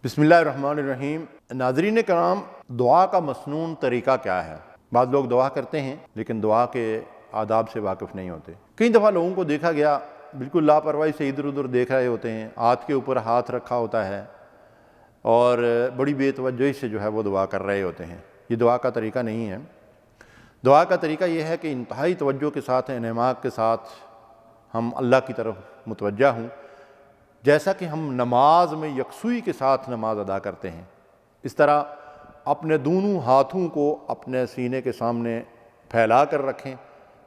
بسم اللہ الرحمن الرحیم۔ ناظرین کرام، دعا کا مسنون طریقہ کیا ہے؟ بعض لوگ دعا کرتے ہیں لیکن دعا کے آداب سے واقف نہیں ہوتے۔ کئی دفعہ لوگوں کو دیکھا گیا بالکل لاپرواہی سے ادھر ادھر دیکھ رہے ہوتے ہیں، ہاتھ کے اوپر ہاتھ رکھا ہوتا ہے اور بڑی بے توجہی سے وہ دعا کر رہے ہوتے ہیں۔ یہ دعا کا طریقہ نہیں ہے۔ دعا کا طریقہ یہ ہے کہ انتہائی توجہ کے ساتھ، انہماک کے ساتھ ہم اللہ کی طرف متوجہ ہوں، جیسا کہ ہم نماز میں یکسوئی کے ساتھ نماز ادا کرتے ہیں۔ اس طرح اپنے دونوں ہاتھوں کو اپنے سینے کے سامنے پھیلا کر رکھیں،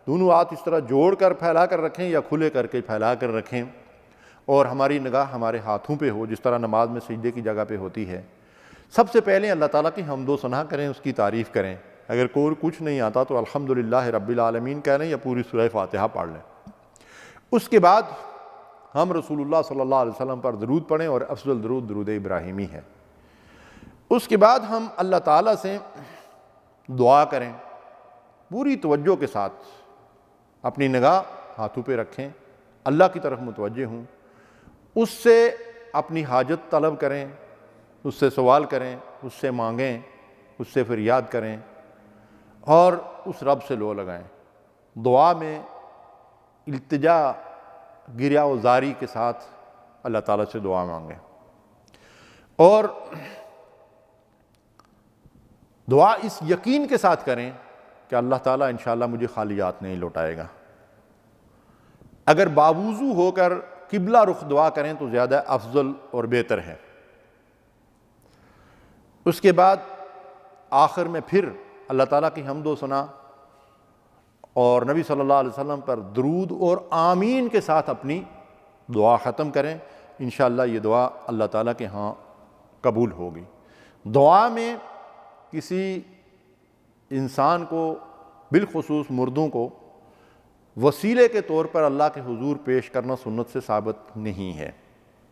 دونوں ہاتھ اس طرح جوڑ کر پھیلا کر رکھیں یا کھلے کر کے پھیلا کر رکھیں، اور ہماری نگاہ ہمارے ہاتھوں پہ ہو، جس طرح نماز میں سجدے کی جگہ پہ ہوتی ہے۔ سب سے پہلے اللہ تعالیٰ کی حمد و ثنا کریں، اس کی تعریف کریں۔ اگر کوئی کچھ نہیں آتا تو الحمدللہ رب العالمین کہہ لیں یا پوری سورہ فاتحہ پڑھ لیں۔ اس کے بعد ہم رسول اللہ صلی اللہ علیہ وسلم پر درود پڑھیں، اور افضل درود درود ابراہیمی ہے۔ اس کے بعد ہم اللہ تعالیٰ سے دعا کریں، پوری توجہ کے ساتھ اپنی نگاہ ہاتھوں پہ رکھیں، اللہ کی طرف متوجہ ہوں، اس سے اپنی حاجت طلب کریں، اس سے سوال کریں، اس سے مانگیں، اس سے فریاد کریں، اور اس رب سے لو لگائیں۔ دعا میں التجا، گریہ و زاری کے ساتھ اللہ تعالیٰ سے دعا مانگیں، اور دعا اس یقین کے ساتھ کریں کہ اللہ تعالیٰ انشاءاللہ مجھے خالی ہاتھ نہیں لوٹائے گا۔ اگر باوضو ہو کر قبلہ رخ دعا کریں تو زیادہ افضل اور بہتر ہے۔ اس کے بعد آخر میں پھر اللہ تعالیٰ کی حمد و ثنا اور نبی صلی اللہ علیہ وسلم پر درود اور آمین کے ساتھ اپنی دعا ختم کریں۔ انشاءاللہ یہ دعا اللہ تعالیٰ کے ہاں قبول ہوگی۔ دعا میں کسی انسان کو، بالخصوص مردوں کو، وسیلے کے طور پر اللہ کے حضور پیش کرنا سنت سے ثابت نہیں ہے۔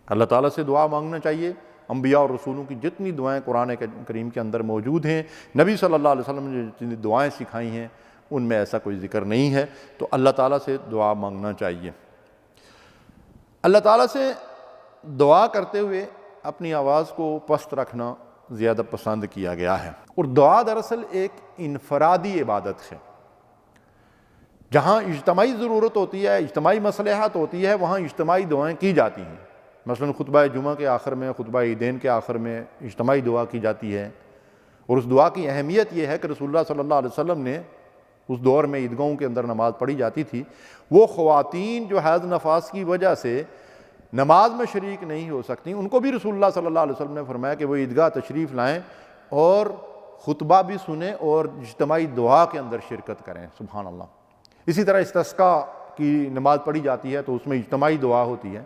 اللہ تعالیٰ سے دعا مانگنا چاہیے۔ انبیاء اور رسولوں کی جتنی دعائیں قرآن کریم کے اندر موجود ہیں، نبی صلی اللہ علیہ وسلم نے جتنی دعائیں سکھائی ہیں، ان میں ایسا کوئی ذکر نہیں ہے، تو اللہ تعالیٰ سے دعا مانگنا چاہیے۔ اللہ تعالیٰ سے دعا کرتے ہوئے اپنی آواز کو پست رکھنا زیادہ پسند کیا گیا ہے، اور دعا دراصل ایک انفرادی عبادت ہے۔ جہاں اجتماعی ضرورت ہوتی ہے، اجتماعی مصلحت ہوتی ہے، وہاں اجتماعی دعائیں کی جاتی ہیں۔ مثلا خطبہ جمعہ کے آخر میں، خطبہ عیدین کے آخر میں اجتماعی دعا کی جاتی ہے، اور اس دعا کی اہمیت یہ ہے کہ رسول اللہ صلی اللہ علیہ وسلم نے اس دور میں عیدگاہوں کے اندر نماز پڑھی جاتی تھی، وہ خواتین جو حیض نفاس کی وجہ سے نماز میں شریک نہیں ہو سکتی، ان کو بھی رسول اللہ صلی اللہ علیہ وسلم نے فرمایا کہ وہ عیدگاہ تشریف لائیں اور خطبہ بھی سنیں اور اجتماعی دعا کے اندر شرکت کریں۔ سبحان اللہ۔ اسی طرح استسقاء کی نماز پڑھی جاتی ہے تو اس میں اجتماعی دعا ہوتی ہے،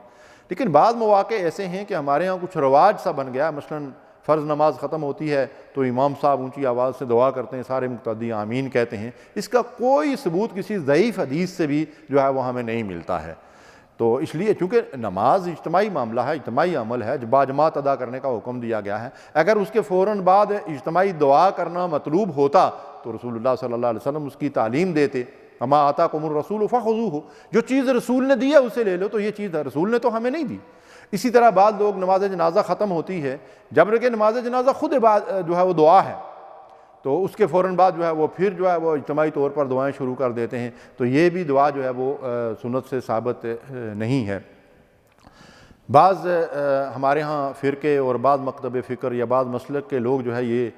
لیکن بعض مواقع ایسے ہیں کہ ہمارے ہاں کچھ رواج سا بن گیا۔ مثلا فرض نماز ختم ہوتی ہے تو امام صاحب اونچی آواز سے دعا کرتے ہیں، سارے مقتدی آمین کہتے ہیں۔ اس کا کوئی ثبوت کسی ضعیف حدیث سے بھی وہ ہمیں نہیں ملتا ہے۔ تو اس لیے چونکہ نماز اجتماعی معاملہ ہے، اجتماعی عمل ہے، باجماعت ادا کرنے کا حکم دیا گیا ہے، اگر اس کے فوراً بعد اجتماعی دعا کرنا مطلوب ہوتا تو رسول اللہ صلی اللہ علیہ وسلم اس کی تعلیم دیتے۔ اما آتاکم الرسول فخذوہ، جو چیز رسول نے دی ہے اسے لے لو، تو یہ چیز رسول نے تو ہمیں نہیں دی۔ اسی طرح بعض لوگ نماز جنازہ ختم ہوتی ہے، جبکہ نماز جنازہ خود وہ دعا ہے، تو اس کے فوراً بعد وہ پھر وہ اجتماعی طور پر دعائیں شروع کر دیتے ہیں، تو یہ بھی دعا وہ سنت سے ثابت نہیں ہے۔ بعض ہمارے ہاں فرقے اور بعض مکتب فکر یا بعض مسلک کے لوگ یہ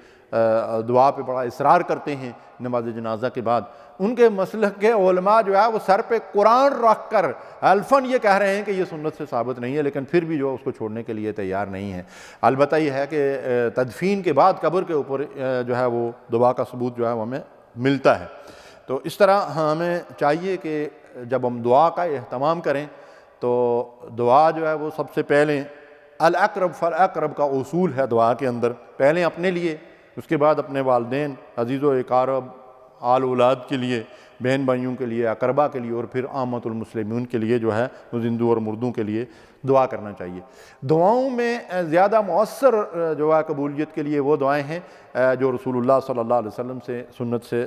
دعا پہ بڑا اصرار کرتے ہیں نماز جنازہ کے بعد۔ ان کے مسلک کے علماء وہ سر پہ قرآن رکھ کر الفاً یہ کہہ رہے ہیں کہ یہ سنت سے ثابت نہیں ہے، لیکن پھر بھی اس کو چھوڑنے کے لیے تیار نہیں ہے۔ البتہ یہ ہے کہ تدفین کے بعد قبر کے اوپر وہ دعا کا ثبوت وہ ہمیں ملتا ہے۔ تو اس طرح ہمیں چاہیے کہ جب ہم دعا کا اہتمام کریں تو دعا وہ سب سے پہلے الاقرب فالاقرب کا اصول ہے دعا کے اندر، پہلے اپنے لیے، اس کے بعد اپنے والدین، عزیز و اقارب، آل اولاد کے لیے، بہن بھائیوں کے لیے، اقربا کے لیے، اور پھر عامۃ المسلمین کے لیے وہ زندوں اور مردوں کے لیے دعا کرنا چاہیے۔ دعاؤں میں زیادہ مؤثر قبولیت کے لیے وہ دعائیں ہیں جو رسول اللہ صلی اللہ علیہ وسلم سے سنت سے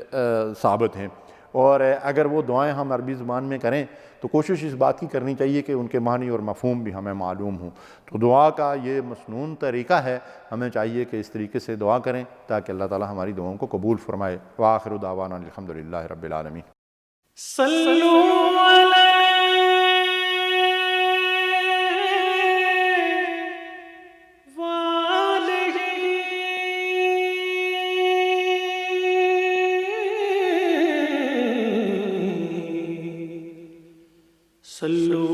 ثابت ہیں۔ اور اگر وہ دعائیں ہم عربی زبان میں کریں تو کوشش اس بات کی کرنی چاہیے کہ ان کے معنی اور مفہوم بھی ہمیں معلوم ہوں۔ تو دعا کا یہ مسنون طریقہ ہے، ہمیں چاہیے کہ اس طریقے سے دعا کریں تاکہ اللہ تعالی ہماری دعاؤں کو قبول فرمائے۔ وآخر دعوانا الحمدللہ رب العالمین۔ صلو علی صلو